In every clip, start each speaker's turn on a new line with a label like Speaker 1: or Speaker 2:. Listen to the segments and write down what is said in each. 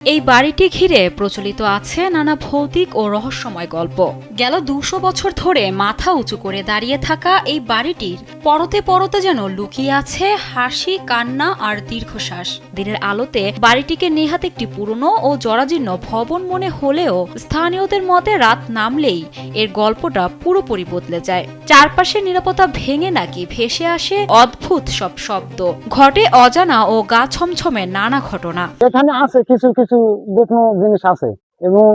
Speaker 1: এই বাড়িটি ঘিরে প্রচলিত আছে নানা ভৌতিক ও রহস্যময় গল্প। গেল ২০০ বছর ধরে মাথা উঁচু করে দাঁড়িয়ে থাকা এই বাড়িটির পরতে পরতে যেন লুকিয়ে আছে হাসি, কান্না আর দীর্ঘশ্বাস। দিনের আলোতে বাড়িটিকে নেহাত একটি পুরনো ও জরাজীর্ণ ভবন মনে হলেও স্থানীয়দের মতে রাত নামলেই এর গল্পটা পুরোপুরি বদলে যায়। চারপাশের নিরাপত্তা ভেঙে নাকি ভেসে আসে অদ্ভুত সব শব্দ, ঘটে অজানা ও গা ছমছমে নানা ঘটনা।
Speaker 2: এখানে আছে কিছু কিছু গোপন জিনিস আছে এবং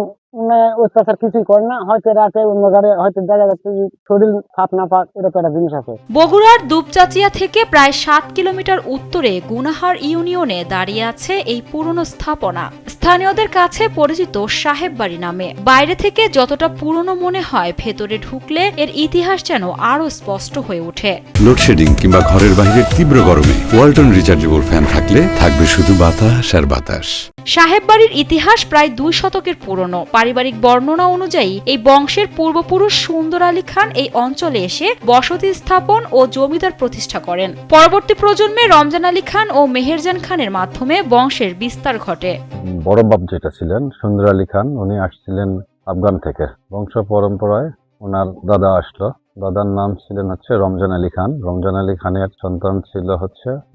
Speaker 2: অত্যাচার কিছুই করে না। হয়তো রাতে অন্য ঘরে হয়তো দেখা যাচ্ছে শরীর ফাঁপ না পাক, এরকম একটা জিনিস আছে।
Speaker 1: বগুড়ার দুপচাচিয়া থেকে প্রায় ৭ কিলোমিটার উত্তরে গুনাহার ইউনিয়নে দাঁড়িয়ে আছে এই পুরনো স্থাপনা। স্থানীয়দের কাছে পরিচিত সাহেব বাড়ি নামে। বাইরে থেকে যতটা পুরনো মনে হয়, ভেতরে ঢুকলে এর ইতিহাস যেন আরো স্পষ্ট হয়ে ওঠে।
Speaker 3: লোডশেডিং কিংবা ঘরের বাইরের তীব্র গরমে ওয়ালটন রিচার্জেবল ফ্যান থাকলে থাকবে শুধু বাতাস আর বাতাস।
Speaker 1: সাহেব বাড়ির ইতিহাস প্রায় ২ শতকের পুরনো। পারিবারিক বর্ণনা অনুযায়ী এই বংশের পূর্বপুরুষ সুন্দর আলী খান এই অঞ্চলে এসে বসতি স্থাপন ও জমিদার প্রতিষ্ঠা করেন। পরবর্তী প্রজন্মে রমজান আলী খান ও মেহেরজান খানের মাধ্যমে বংশের বিস্তার ঘটে।
Speaker 4: বড় বাপ যেটা ছিলেন সুন্দর আলী খান, উনি আসছিলেন আফগান থেকে। বংশ পরম্পরায় ওনার দাদা আসলো। দাদার নাম ছিলেন রমজান আলী খান। রমজান আলী খানের সন্তান ছিল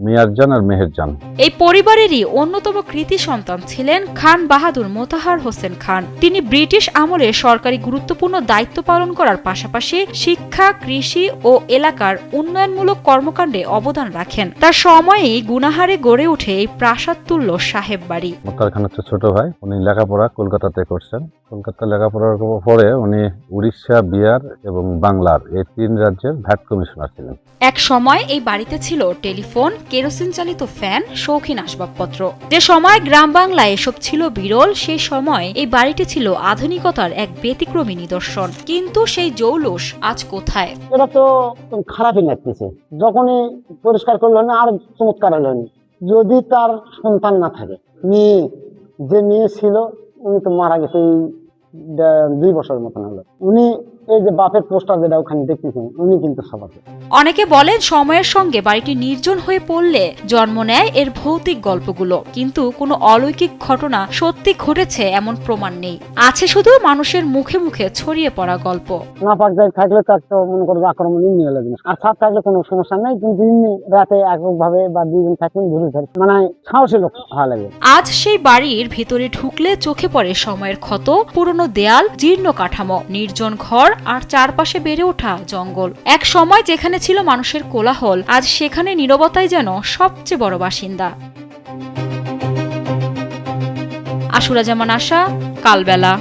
Speaker 4: মিয়ারজান আর মেহেরজান।
Speaker 1: এই পরিবারেরই অন্যতম কৃতি সন্তান ছিলেন খান বাহাদুর মোতাহার হোসেন খান। তিনি ব্রিটিশ আমলে সরকারি গুরুত্বপূর্ণ দায়িত্ব পালন করার পাশাপাশি শিক্ষা, কৃষি ও এলাকার উন্নয়নমূলক কর্মকাণ্ডে অবদান রাখেন। তার সময়েই গুনাহারে গড়ে ওঠে এই প্রাসাদতুল্য সাহেব বাড়ি।
Speaker 4: মোতাহার খান ছোট ভাই, উনি লেখাপড়া কলকাতাতে করছেন। কলকাতা লেখাপড়ার পরে উনি উড়িষ্যা, বিহার এবং বাংলার এই ৩ রাজ্যের ভ্যাট কমিশনার ছিলেন।
Speaker 1: এক সময় এই বাড়িতে ছিল টেলিফোন, কেরোসিন চালিত ফ্যান, শৌখিন আসবাবপত্র। যে সময় গ্রাম বাংলায় এসব ছিল বিরল, সেই সময় এই বাড়িটি ছিল আধুনিকতার এক ব্যতিক্রমী নিদর্শন। কিন্তু সেই জৌলুস আজ কোথায়?
Speaker 2: এটা তো খারাপই লাগতেছে। যখনই পরিষ্কার করলো না আর চমৎকার হলো না। যদি তার সন্তান না থাকে, যে মেয়ে ছিল উনি তো মারা গেছে এই ২ বছরের মতন হলো। উনি এই যে বাপের পোস্টার যেটা ওখানে দেখতেছেন, উনি কিন্তু সবাই।
Speaker 1: অনেকে বলেন সময়ের সঙ্গে বাড়িটি নির্জন হয়ে পড়লে জন্ম নেয় এর ভৌতিক গল্পগুলো, কিন্তু কোনো অলৌকিক ঘটনা সত্যি ঘটেছে এমন প্রমাণ নেই। আছে শুধু মানুষের মুখে মুখে ছড়িয়ে পড়া গল্প।
Speaker 2: না পাক যায় থাকলে তার তো মনে করবো আক্রমণ এমনি হলো জিনিস, আর ছাদ থাকলে কোনো সমস্যা নেই। কিন্তু এমনি রাতে এককভাবে বা ২ জন থাকবেন ঘুরে ফেরে, মানে সাহসী লোক ভালো লাগে।
Speaker 1: আজ সেই বাড়ির ভিতরে ঢুকলে চোখে পড়ে সময়ের ক্ষত, পুরনো দেয়াল, জীর্ণ কাঠামো, নির্জন ঘর আর চারপাশে বেড়ে ওঠা জঙ্গল। এক সময় যেখানে ছিল মানুষের কোলাহল, আজ সেখানে নীরবতাই যেন সবচেয়ে বড় বাসিন্দা। আশুরা জামান আশা, কালবেলা।